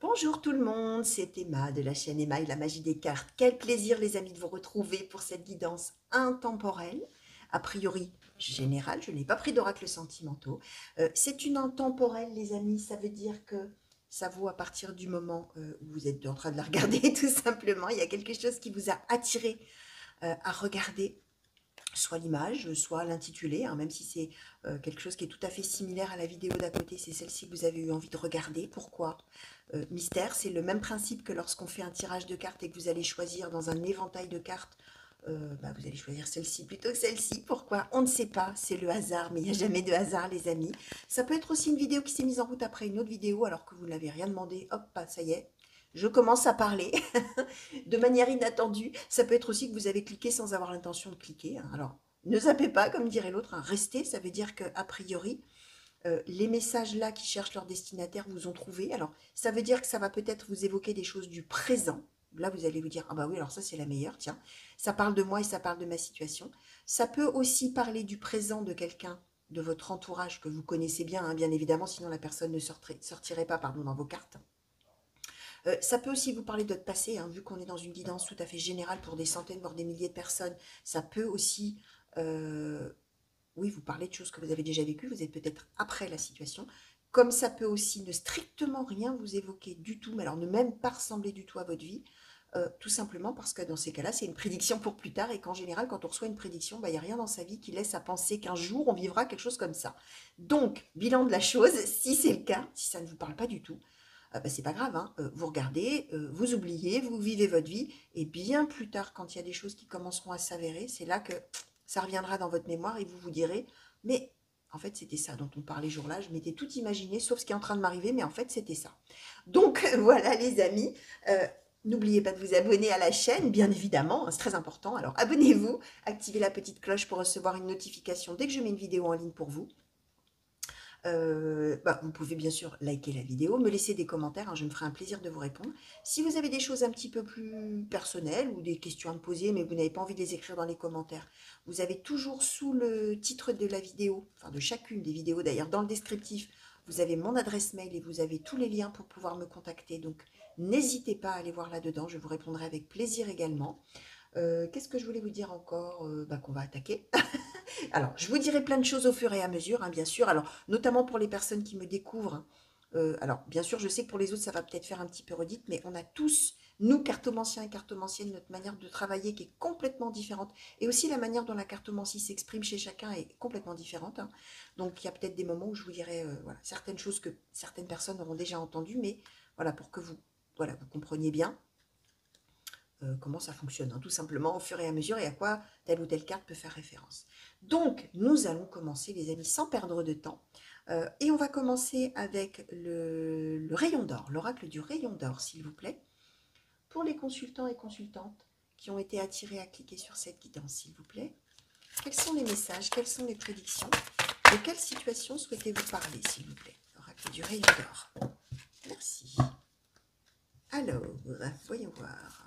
Bonjour tout le monde, c'est Emma de la chaîne Emma et la magie des cartes. Quel plaisir les amis de vous retrouver pour cette guidance intemporelle, a priori générale, je n'ai pas pris d'oracle sentimentaux. C'est une intemporelle les amis, ça veut dire que ça vaut à partir du moment où vous êtes en train de la regarder tout simplement. Il y a quelque chose qui vous a attiré à regarder soit l'image, soit l'intitulé, hein, même si c'est quelque chose qui est tout à fait similaire à la vidéo d'à côté, c'est celle-ci que vous avez eu envie de regarder. Pourquoi mystère, c'est le même principe que lorsqu'on fait un tirage de cartes et que vous allez choisir dans un éventail de cartes, vous allez choisir celle-ci plutôt que celle-ci. Pourquoi? On ne sait pas, c'est le hasard, mais il n'y a jamais de hasard les amis. Ça peut être aussi une vidéo qui s'est mise en route après une autre vidéo alors que vous n'avez rien demandé, hop, ça y est, je commence à parler de manière inattendue. Ça peut être aussi que vous avez cliqué sans avoir l'intention de cliquer, hein. Alors, ne zappez pas, comme dirait l'autre, hein. Restez, ça veut dire qu'a priori, les messages là qui cherchent leur destinataire vous ont trouvé. Alors, ça veut dire que ça va peut-être vous évoquer des choses du présent. Là, vous allez vous dire, ah bah oui, alors ça c'est la meilleure, tiens. Ça parle de moi et ça parle de ma situation. Ça peut aussi parler du présent de quelqu'un de votre entourage que vous connaissez bien, hein, bien évidemment, sinon la personne ne sortirait pas pardon, dans vos cartes. Ça peut aussi vous parler de votre passé, hein, vu qu'on est dans une guidance tout à fait générale pour des centaines, voire des milliers de personnes. Ça peut aussi, oui, vous parler de choses que vous avez déjà vécues, vous êtes peut-être après la situation. Comme ça peut aussi ne strictement rien vous évoquer du tout, mais alors ne même pas ressembler du tout à votre vie, tout simplement parce que dans ces cas-là, c'est une prédiction pour plus tard et qu'en général, quand on reçoit une prédiction, il n'y a rien dans sa vie qui laisse à penser qu'un jour, on vivra quelque chose comme ça. Donc, bilan de la chose, si c'est le cas, si ça ne vous parle pas du tout, c'est pas grave, hein, vous regardez, vous oubliez, vous vivez votre vie, et bien plus tard, quand il y a des choses qui commenceront à s'avérer, c'est là que ça reviendra dans votre mémoire et vous vous direz, mais en fait c'était ça dont on parlait ce jour-là, je m'étais tout imaginé, sauf ce qui est en train de m'arriver, mais en fait c'était ça. Donc voilà les amis, n'oubliez pas de vous abonner à la chaîne, bien évidemment, c'est très important, alors abonnez-vous, activez la petite cloche pour recevoir une notification dès que je mets une vidéo en ligne pour vous. Vous pouvez bien sûr liker la vidéo, me laisser des commentaires, hein, je me ferai un plaisir de vous répondre. Si vous avez des choses un petit peu plus personnelles ou des questions à me poser, mais vous n'avez pas envie de les écrire dans les commentaires, vous avez toujours sous le titre de la vidéo, enfin de chacune des vidéos d'ailleurs, dans le descriptif, vous avez mon adresse mail et vous avez tous les liens pour pouvoir me contacter. Donc n'hésitez pas à aller voir là-dedans, je vous répondrai avec plaisir également. Qu'est-ce que je voulais vous dire encore? Qu'on va attaquer. Alors, je vous dirai plein de choses au fur et à mesure, hein, bien sûr. Alors, notamment pour les personnes qui me découvrent, hein. Alors, bien sûr, je sais que pour les autres, ça va peut-être faire un petit peu redite, mais on a tous, nous, cartomanciens et cartomanciennes, notre manière de travailler qui est complètement différente. Et aussi, la manière dont la cartomancie s'exprime chez chacun est complètement différente, hein. Donc, il y a peut-être des moments où je vous dirai voilà, certaines choses que certaines personnes auront déjà entendues, mais voilà, pour que vous, voilà, vous compreniez bien comment ça fonctionne, hein, tout simplement au fur et à mesure et à quoi telle ou telle carte peut faire référence. Donc, nous allons commencer, les amis, sans perdre de temps. Et on va commencer avec le rayon d'or, l'oracle du rayon d'or, s'il vous plaît, pour les consultants et consultantes qui ont été attirés à cliquer sur cette guidance, s'il vous plaît. Quels sont les messages, quelles sont les prédictions? De quelle situation souhaitez-vous parler, s'il vous plaît? L'oracle du rayon d'or. Merci. Alors, voyons voir.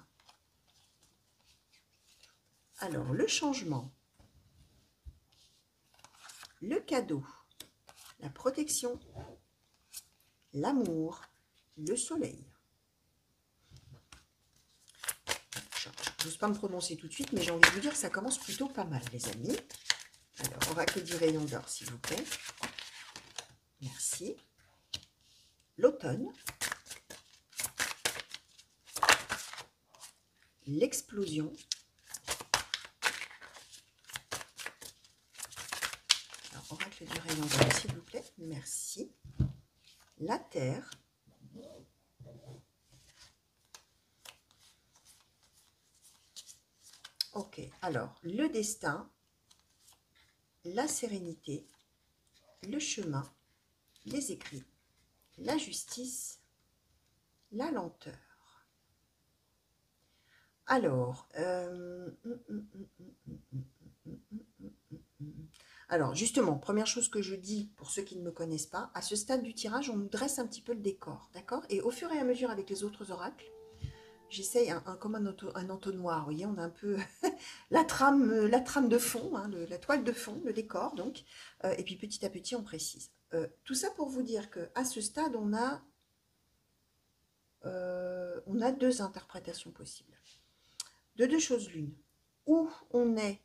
Alors, le changement, le cadeau, la protection, l'amour, le soleil. Je n'ose pas me prononcer tout de suite, mais j'ai envie de vous dire que ça commence plutôt pas mal, les amis. Alors, on va que du rayon d'or, s'il vous plaît. Merci. L'automne. L'explosion. Alors, oracle du rayon d'or, s'il vous plaît. Merci. La terre. Ok, alors, le destin, la sérénité, le chemin, les écrits, la justice, la lenteur. Alors, alors, justement, première chose que je dis pour ceux qui ne me connaissent pas, à ce stade du tirage, on nous dresse un petit peu le décor, d'accord? Et au fur et à mesure avec les autres oracles, j'essaye comme un entonnoir, vous voyez, on a un peu la trame de fond, hein, la toile de fond, le décor, donc, et puis petit à petit, on précise. Tout ça pour vous dire qu'à ce stade, on a on a deux interprétations possibles. De deux choses l'une. Où on est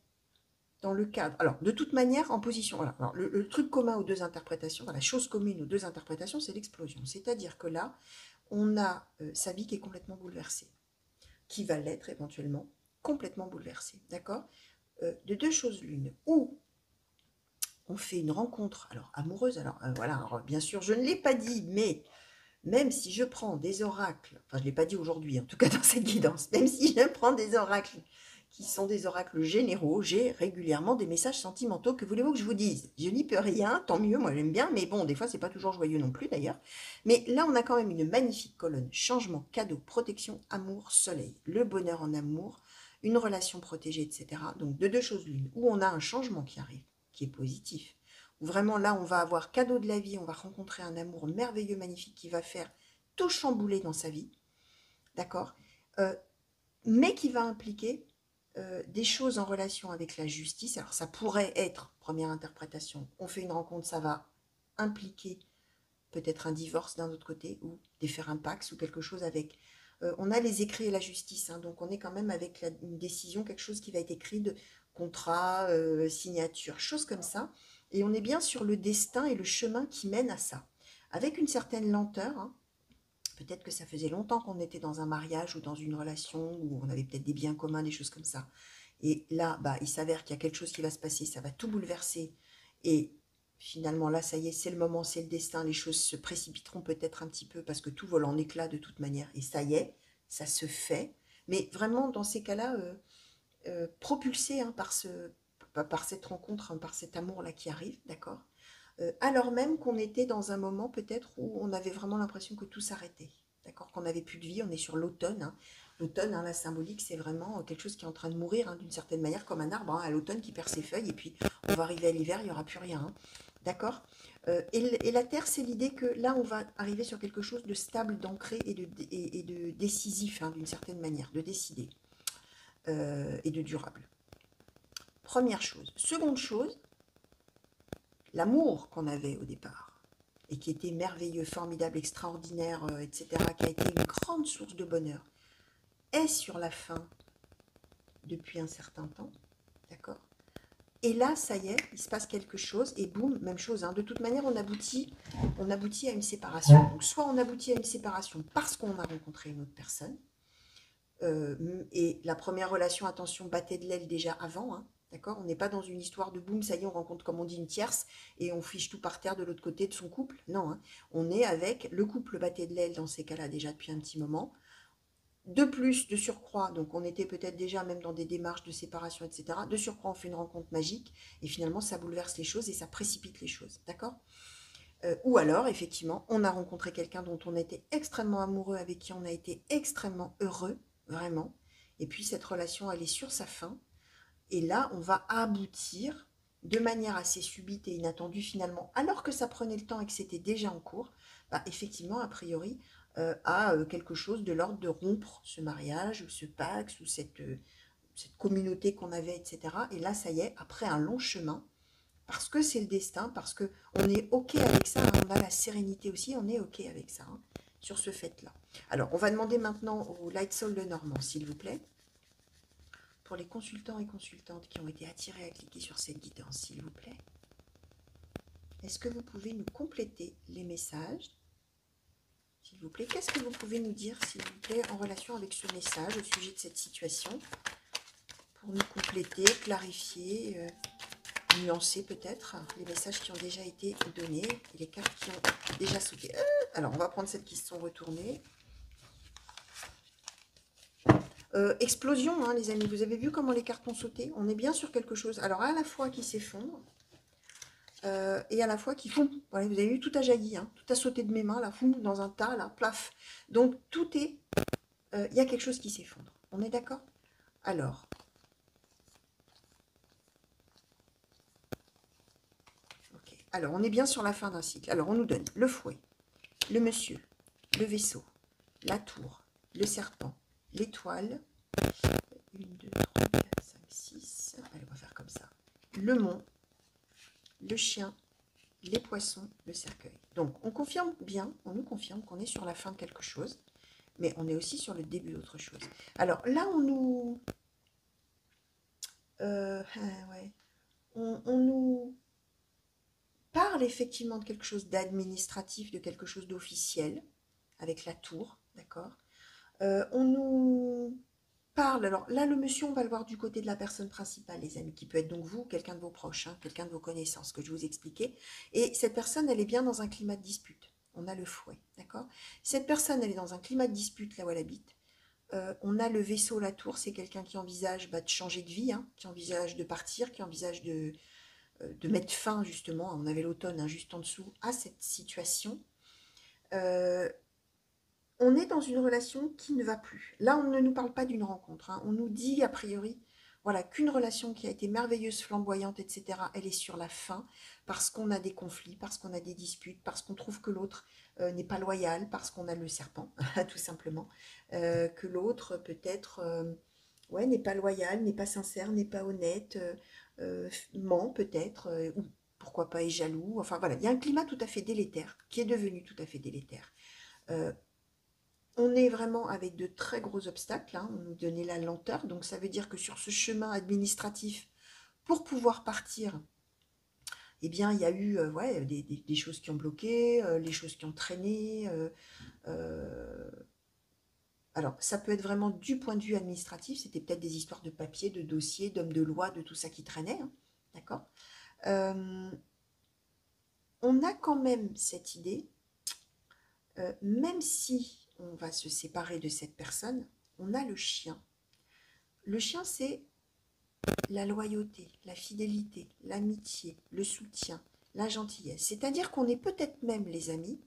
dans le cadre... Alors, de toute manière, en position... Voilà, alors, le truc commun aux deux interprétations, la chose commune aux deux interprétations, c'est l'explosion. C'est-à-dire que là, on a sa vie qui est complètement bouleversée, qui va l'être éventuellement, complètement bouleversée, d'accord? De deux choses l'une. Ou on fait une rencontre, alors amoureuse, alors voilà, alors, bien sûr, je ne l'ai pas dit, mais même si je prends des oracles, enfin je ne l'ai pas dit aujourd'hui, en tout cas dans cette guidance, même si je prends des oracles qui sont des oracles généraux, j'ai régulièrement des messages sentimentaux. Que voulez-vous que je vous dise? Je n'y peux rien, tant mieux, moi j'aime bien, mais bon, des fois c'est pas toujours joyeux non plus d'ailleurs. Mais là on a quand même une magnifique colonne: changement, cadeau, protection, amour, soleil, le bonheur en amour, une relation protégée, etc. Donc de deux choses l'une, où on a un changement qui arrive, qui est positif, où vraiment là on va avoir cadeau de la vie, on va rencontrer un amour merveilleux, magnifique, qui va faire tout chambouler dans sa vie, d'accord, mais qui va impliquer des choses en relation avec la justice. Alors ça pourrait être, première interprétation, on fait une rencontre, ça va impliquer peut-être un divorce d'un autre côté, ou défaire un pax ou quelque chose avec... on a les écrits et la justice, hein, donc on est quand même avec une décision, quelque chose qui va être écrit, de contrat, signature, choses comme ça, et on est bien sur le destin et le chemin qui mène à ça, avec une certaine lenteur, hein. Peut-être que ça faisait longtemps qu'on était dans un mariage ou dans une relation où on avait peut-être des biens communs, des choses comme ça. Et là, bah, il s'avère qu'il y a quelque chose qui va se passer, ça va tout bouleverser. Et finalement, là, ça y est, c'est le moment, c'est le destin. Les choses se précipiteront peut-être un petit peu parce que tout vole en éclats de toute manière. Et ça y est, ça se fait. Mais vraiment, dans ces cas-là, propulsé, hein, par cette rencontre, hein, par cet amour-là qui arrive, d'accord, alors même qu'on était dans un moment peut-être où on avait vraiment l'impression que tout s'arrêtait, d'accord, qu'on n'avait plus de vie. On est sur l'automne, hein. L'automne, hein, la symbolique, c'est vraiment quelque chose qui est en train de mourir, hein, d'une certaine manière, comme un arbre, hein, à l'automne qui perd ses feuilles, et puis on va arriver à l'hiver, il n'y aura plus rien, hein, d'accord. Et la Terre, c'est l'idée que là, on va arriver sur quelque chose de stable, d'ancré et de décisif, hein, d'une certaine manière, de décider, et de durable. Première chose. Seconde chose, l'amour qu'on avait au départ, et qui était merveilleux, formidable, extraordinaire, etc., qui a été une grande source de bonheur, est sur la fin depuis un certain temps, d'accord. Et là, ça y est, il se passe quelque chose, et boum, même chose, hein. De toute manière, on aboutit à une séparation. Donc, soit on aboutit à une séparation parce qu'on a rencontré une autre personne, et la première relation, attention, battait de l'aile déjà avant, hein, d'accord. On n'est pas dans une histoire de boum, ça y est, on rencontre, comme on dit, une tierce et on fiche tout par terre de l'autre côté de son couple. Non, hein. On est avec le couple battait de l'aile dans ces cas-là déjà depuis un petit moment. De plus, de surcroît, donc on était peut-être déjà même dans des démarches de séparation, etc. De surcroît, on fait une rencontre magique et finalement, ça bouleverse les choses et ça précipite les choses, d'accord. Ou alors, effectivement, on a rencontré quelqu'un dont on était extrêmement amoureux, avec qui on a été extrêmement heureux, vraiment. Et puis, cette relation, elle est sur sa fin. Et là, on va aboutir de manière assez subite et inattendue, finalement, alors que ça prenait le temps et que c'était déjà en cours, bah, effectivement, a priori, à quelque chose de l'ordre de rompre ce mariage, ou ce pacte, ou cette communauté qu'on avait, etc. Et là, ça y est, après un long chemin, parce que c'est le destin, parce qu'on est OK avec ça, hein, on a la sérénité aussi, on est OK avec ça, hein, sur ce fait-là. Alors, on va demander maintenant au Light Soul de Normand, s'il vous plaît, pour les consultants et consultantes qui ont été attirés à cliquer sur cette guidance, s'il vous plaît. Est-ce que vous pouvez nous compléter les messages, s'il vous plaît? Qu'est-ce que vous pouvez nous dire, s'il vous plaît, en relation avec ce message, au sujet de cette situation, pour nous compléter, clarifier, nuancer peut-être les messages qui ont déjà été donnés et les cartes qui ont déjà sauté. Alors, on va prendre celles qui se sont retournées. Explosion, hein, les amis. Vous avez vu comment les cartes ont sauté? On est bien sur quelque chose. Alors, à la fois qui s'effondre et à la fois qui fond. Voilà, vous avez vu, tout a jailli, hein, tout a sauté de mes mains, là, fou, dans un tas, là, plaf. Donc, tout est... Il y a quelque chose qui s'effondre. On est d'accord? Alors... Alors, on est bien sur la fin d'un cycle. Alors, on nous donne le fouet, le monsieur, le vaisseau, la tour, le serpent, l'étoile. 1, 2, 3, 4, 5, 6. Allez, on va faire comme ça. Le mont, le chien, les poissons, le cercueil. Donc, on confirme bien, on nous confirme qu'on est sur la fin de quelque chose. mais on est aussi sur le début d'autre chose. Alors là, on nous... ouais. On nous parle effectivement de quelque chose d'administratif, de quelque chose d'officiel, avec la tour, d'accord. On nous parle, alors là, le monsieur, on va le voir du côté de la personne principale, les amis, qui peut être donc vous, quelqu'un de vos proches, hein, quelqu'un de vos connaissances, que je vous expliquais. Et cette personne, elle est bien dans un climat de dispute. On a le fouet, d'accord. Cette personne, elle est dans un climat de dispute là où elle habite. On a le vaisseau, la tour, c'est quelqu'un qui envisage de changer de vie, hein, qui envisage de partir, qui envisage de mettre fin justement, on avait l'automne hein, juste en dessous, à cette situation. Euh, on est dans une relation qui ne va plus. Là, on ne nous parle pas d'une rencontre. Hein. On nous dit a priori, voilà, qu'une relation qui a été merveilleuse, flamboyante, etc., elle est sur la fin parce qu'on a des conflits, parce qu'on a des disputes, parce qu'on trouve que l'autre n'est pas loyal, parce qu'on a le serpent, tout simplement, que l'autre peut-être ouais, n'est pas loyal, n'est pas sincère, n'est pas honnête, ment peut-être, ou pourquoi pas est jaloux. Enfin voilà, il y a un climat tout à fait délétère, qui est devenu tout à fait délétère. Euh, on est vraiment avec de très gros obstacles, hein, on nous donnait la lenteur, donc ça veut dire que sur ce chemin administratif, pour pouvoir partir, eh bien, il y a eu ouais, des choses qui ont bloqué, les choses qui ont traîné. Euh, alors, ça peut être vraiment du point de vue administratif, c'était peut-être des histoires de papier, de dossiers, d'hommes de loi, de tout ça qui traînait, hein, d'accord. Euh, on a quand même cette idée, même si on va se séparer de cette personne, on a le chien. Le chien, c'est la loyauté, la fidélité, l'amitié, le soutien, la gentillesse. C'est-à-dire qu'on est peut-être même, les amis,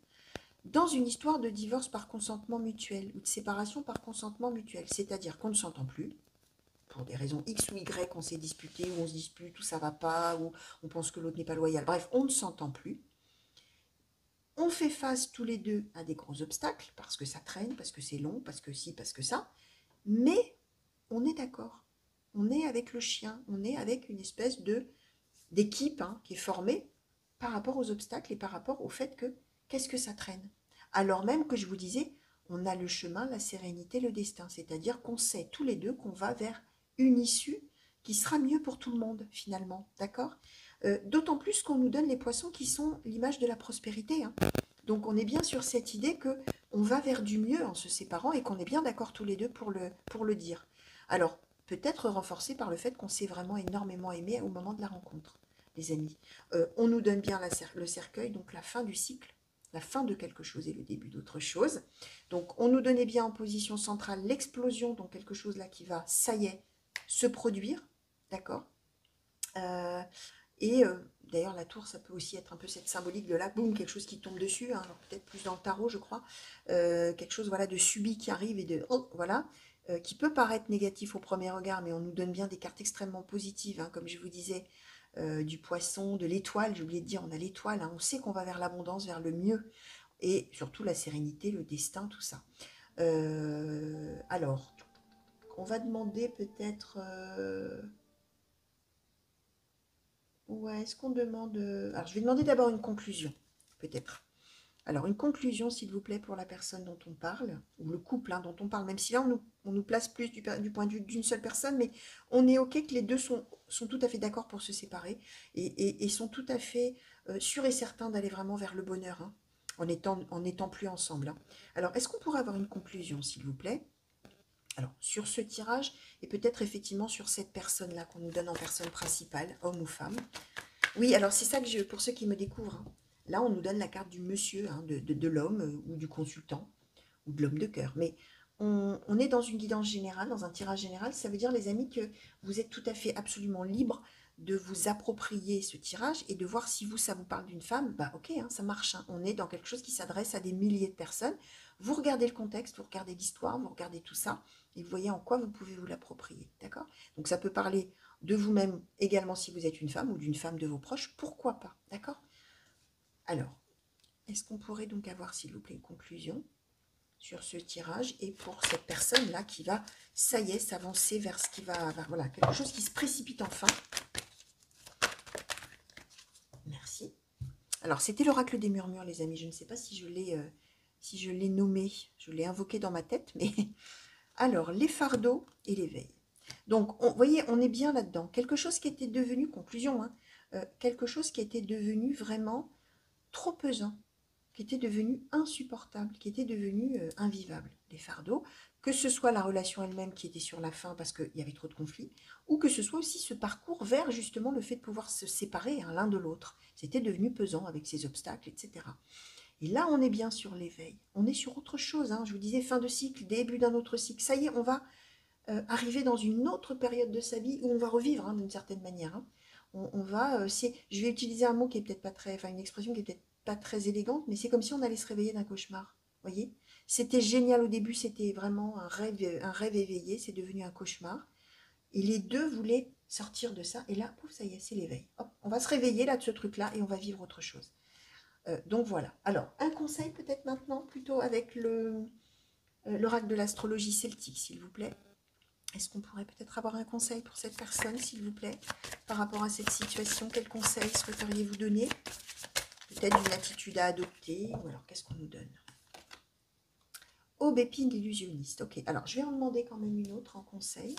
dans une histoire de divorce par consentement mutuel ou de séparation par consentement mutuel. C'est-à-dire qu'on ne s'entend plus, pour des raisons X ou Y, on s'est disputé, ou on se dispute, ou ça va pas, ou on pense que l'autre n'est pas loyal. Bref, on ne s'entend plus. On fait face tous les deux à des gros obstacles, parce que ça traîne, parce que c'est long, parce que ci, parce que ça. Mais on est d'accord. On est avec le chien, on est avec une espèce d'équipe hein, qui est formée par rapport aux obstacles et par rapport au fait que qu'est-ce que ça traîne. Alors même que je vous disais, on a le chemin, la sérénité, le destin. C'est-à-dire qu'on sait tous les deux qu'on va vers une issue qui sera mieux pour tout le monde finalement. D'accord. D'autant plus qu'on nous donne les poissons qui sont l'image de la prospérité. Hein. Donc on est bien sur cette idée que on va vers du mieux en se séparant et qu'on est bien d'accord tous les deux pour le dire. Alors, peut-être renforcé par le fait qu'on s'est vraiment énormément aimé au moment de la rencontre, les amis. On nous donne bien le cercueil, donc la fin du cycle, la fin de quelque chose et le début d'autre chose. Donc on nous donnait bien en position centrale l'explosion, donc quelque chose là qui va, ça y est, se produire, d'accord. Et d'ailleurs, la tour, ça peut aussi être un peu cette symbolique de là, boum, quelque chose qui tombe dessus, hein, alors peut-être plus dans le tarot, je crois, quelque chose voilà, de subi qui arrive et de, oh, voilà, qui peut paraître négatif au premier regard, mais on nous donne bien des cartes extrêmement positives, hein, comme je vous disais, du poisson, de l'étoile, j'ai oublié de dire, on a l'étoile, hein, on sait qu'on va vers l'abondance, vers le mieux, et surtout la sérénité, le destin, tout ça. Alors, on va demander peut-être... ouais, est-ce qu'on demande... Alors, je vais demander d'abord une conclusion, peut-être. Alors, une conclusion, s'il vous plaît, pour la personne dont on parle, ou le couple hein, dont on parle, même si là, on nous place plus du point de vue d'une seule personne, mais on est OK que les deux sont tout à fait d'accord pour se séparer et sont tout à fait sûrs et certains d'aller vraiment vers le bonheur, hein, en étant plus ensemble. Hein. Alors, est-ce qu'on pourrait avoir une conclusion, s'il vous plaît? Alors, sur ce tirage, et peut-être effectivement sur cette personne-là qu'on nous donne en personne principale, homme ou femme. Oui, alors c'est ça que pour ceux qui me découvrent, hein, là on nous donne la carte du monsieur, hein, de l'homme ou du consultant, ou de l'homme de cœur. Mais on est dans une guidance générale, dans un tirage général, ça veut dire les amis que vous êtes tout à fait absolument libre de vous approprier ce tirage et de voir si vous, ça vous parle d'une femme, bah ok, hein, ça marche, hein, on est dans quelque chose qui s'adresse à des milliers de personnes. Vous regardez le contexte, vous regardez l'histoire, vous regardez tout ça, et vous voyez en quoi vous pouvez vous l'approprier, d'accord? Donc ça peut parler de vous-même également si vous êtes une femme ou d'une femme de vos proches, pourquoi pas, d'accord? Alors, est-ce qu'on pourrait donc avoir, s'il vous plaît, une conclusion sur ce tirage et pour cette personne-là qui va, ça y est, s'avancer vers ce qui va, voilà, quelque chose qui se précipite enfin. Merci. Alors, c'était l'oracle des murmures, les amis. Je ne sais pas si je l'ai si je l'ai nommé, je l'ai invoqué dans ma tête, mais alors, les fardeaux et l'éveil. Donc, vous voyez, on est bien là-dedans. Quelque chose qui était devenu, conclusion, hein, quelque chose qui était devenu vraiment trop pesant, qui était devenu insupportable, qui était devenu invivable. Les fardeaux, que ce soit la relation elle-même qui était sur la fin parce qu'il y avait trop de conflits, ou que ce soit aussi ce parcours vers justement le fait de pouvoir se séparer hein, l'un de l'autre. C'était devenu pesant avec ses obstacles, etc. Et là, on est bien sur l'éveil. On est sur autre chose. Hein. Je vous disais, fin de cycle, début d'un autre cycle. Ça y est, on va arriver dans une autre période de sa vie où on va revivre hein, d'une certaine manière. Hein. On va, je vais utiliser un mot qui est peut-être pas très, enfin une expression qui est peut-être pas très élégante, mais c'est comme si on allait se réveiller d'un cauchemar. Voyez, c'était génial au début, c'était vraiment un rêve éveillé, c'est devenu un cauchemar. Et les deux voulaient sortir de ça. Et là, pouf, ça y est, c'est l'éveil. Hop, on va se réveiller là de ce truc-là et on va vivre autre chose. Donc voilà. Alors, un conseil peut-être maintenant, plutôt avec l'oracle de l'astrologie celtique, s'il vous plaît. Est-ce qu'on pourrait peut-être avoir un conseil pour cette personne, s'il vous plaît, par rapport à cette situation? Quel conseil souhaiteriez-vous donner? Peut-être une attitude à adopter, ou alors qu'est-ce qu'on nous donne? Aubépine l'illusionniste. Ok, alors je vais en demander quand même une autre en conseil.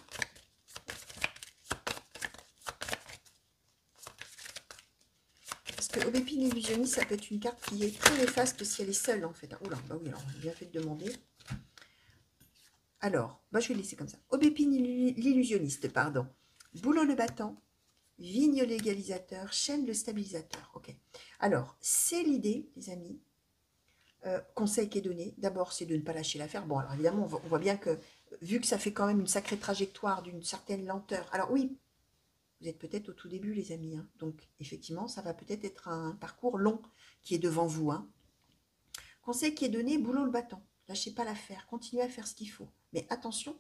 Parce que Aubépine l'illusionniste, ça peut être une carte qui est très néfaste si elle est seule, en fait. Oula, bah oui, alors j'ai bien fait de demander. Alors, bah je vais laisser comme ça. Aubépine l'illusionniste, pardon. Boulot le battant, vigne l'égalisateur, chêne le stabilisateur. Ok. Alors, c'est l'idée, les amis. Conseil qui est donné. D'abord, c'est de ne pas lâcher l'affaire. Bon, alors évidemment, on voit bien que, vu que ça fait quand même une sacrée trajectoire d'une certaine lenteur. Alors oui, vous êtes peut-être au tout début, les amis. Hein, donc, effectivement, ça va peut-être être un parcours long qui est devant vous. Hein. Conseil qui est donné, boulot le battant. Lâchez pas l'affaire, continuez à faire ce qu'il faut. Mais attention,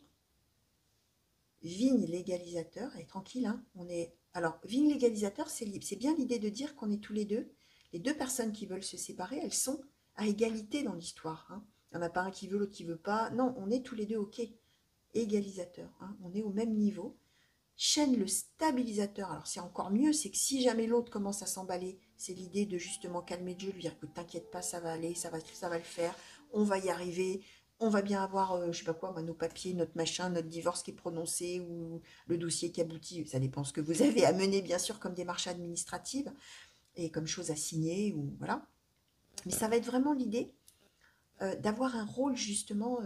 vigne légalisateur, et tranquille, hein, on est... Alors, vigne légalisateur, c'est bien l'idée de dire qu'on est tous les deux personnes qui veulent se séparer, elles sont à égalité dans l'histoire. Hein. Il n'y en a pas un qui veut, l'autre qui veut pas. Non, on est tous les deux OK. Égalisateur, hein, on est au même niveau. Chêne le stabilisateur, alors c'est encore mieux, c'est que si jamais l'autre commence à s'emballer, c'est l'idée de justement calmer le jeu, lui dire écoute, t'inquiète pas, ça va aller, ça va le faire, on va y arriver, on va bien avoir, je sais pas quoi, nos papiers, notre machin, notre divorce qui est prononcé ou le dossier qui aboutit, ça dépend ce que vous avez à mener bien sûr comme démarche administrative et comme chose à signer ou voilà. Mais ça va être vraiment l'idée d'avoir un rôle justement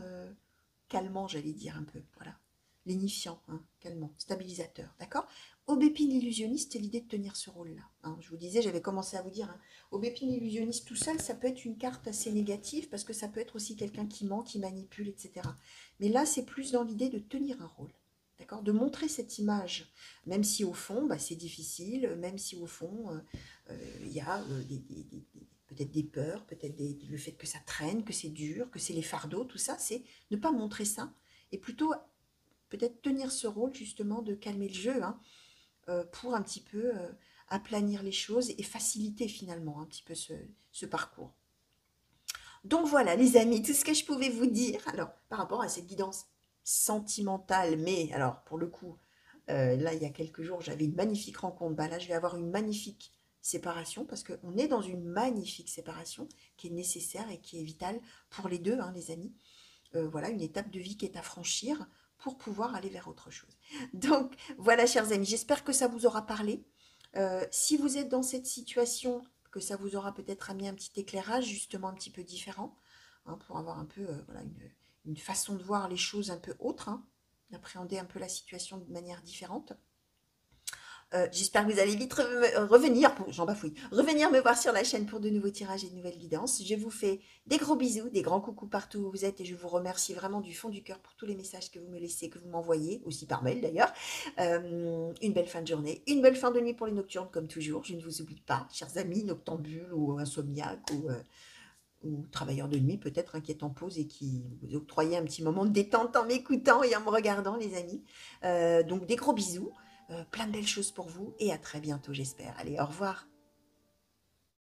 calmant, j'allais dire un peu, voilà. Lénifiant, hein, calmant, stabilisateur, d'accord? Aubépine illusionniste, c'est l'idée de tenir ce rôle-là. Hein. Je vous disais, j'avais commencé à vous dire, hein, Aubépine illusionniste tout seul, ça peut être une carte assez négative, parce que ça peut être aussi quelqu'un qui ment, qui manipule, etc. Mais là, c'est plus dans l'idée de tenir un rôle, d'accord? De montrer cette image, même si au fond, bah, c'est difficile, même si au fond, il y a peut-être des peurs, peut-être le fait que ça traîne, que c'est dur, que c'est les fardeaux, tout ça, c'est ne pas montrer ça, et plutôt peut-être tenir ce rôle justement de calmer le jeu hein, pour un petit peu aplanir les choses et faciliter finalement un petit peu ce parcours. Donc voilà les amis, tout ce que je pouvais vous dire alors par rapport à cette guidance sentimentale, mais alors pour le coup, là il y a quelques jours j'avais une magnifique rencontre, bah, là je vais avoir une magnifique séparation parce qu'on est dans une magnifique séparation qui est nécessaire et qui est vitale pour les deux hein, les amis. Voilà une étape de vie qui est à franchir pour pouvoir aller vers autre chose. Donc voilà chers amis, j'espère que ça vous aura parlé. Si vous êtes dans cette situation, que ça vous aura peut-être amené un petit éclairage justement un petit peu différent, hein, pour avoir un peu voilà, une façon de voir les choses un peu autre, hein, d'appréhender un peu la situation de manière différente. J'espère que vous allez vite revenir, j'en bafouille, revenir me voir sur la chaîne pour de nouveaux tirages et de nouvelles guidances. Je vous fais des gros bisous, des grands coucous partout où vous êtes et je vous remercie vraiment du fond du cœur pour tous les messages que vous me laissez, que vous m'envoyez, aussi par mail d'ailleurs. Une belle fin de journée, une belle fin de nuit pour les nocturnes comme toujours. Je ne vous oublie pas, chers amis noctambules ou insomniaques ou travailleurs de nuit peut-être hein, qui est en pause et qui vous octroyez un petit moment de détente en m'écoutant et en me regardant les amis. Donc des gros bisous. Plein de belles choses pour vous et à très bientôt j'espère. Allez, au revoir.